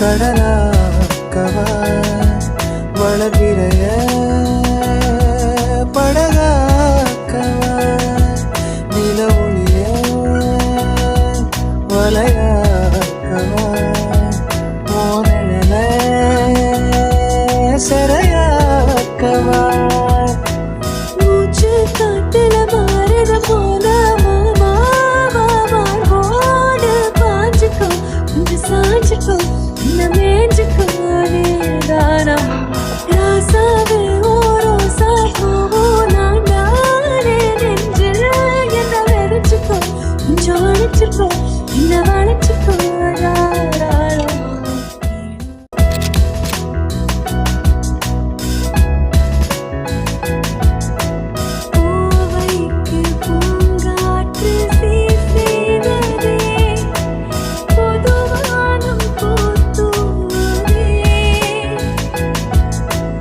கடலாக்கவா வளர்விரைய படகாக்கவா நில ஒளிய வலையாக்கவா மோனழல சிறையாக்கவா மூச்சு காட்டுல மாறுத போல மாவோடு பாஞ்சுக்கோ கொஞ்சம் சாஞ்சுக்கோ இன்னும் மேஞ்சுக்கோ நீதானம் ராசாவே ஓ ரோசா பூவோ நான் நானே நெஞ்சில் என்ன வெறிச்சுக்கோ கொஞ்சம் அழைச்சுக்கோ என்ன வளைச்சுக்கோ தாராளம் பூவைக்கு பூங்காற்று சீசினதே பொதுவானம் பூத்தூதே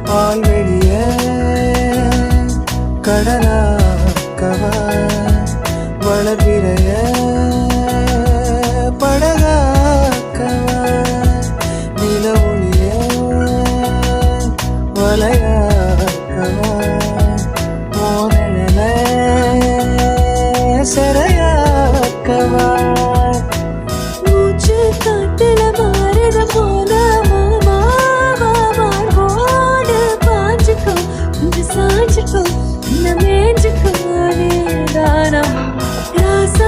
பால்வெளிய கடலாக்கவா வளர்விரைய படகாக்கவா நில ஒளிய வலையாக்கவா மோனழல சிறையாக்கவா மூச்சு காட்டுல மாறுத போல மாவோடு பாஞ்சுக்கோ கொஞ்சம் சாஞ்சுக்கோ இன்னும் மேஞ்சுக்கோ நீதானம் ராசா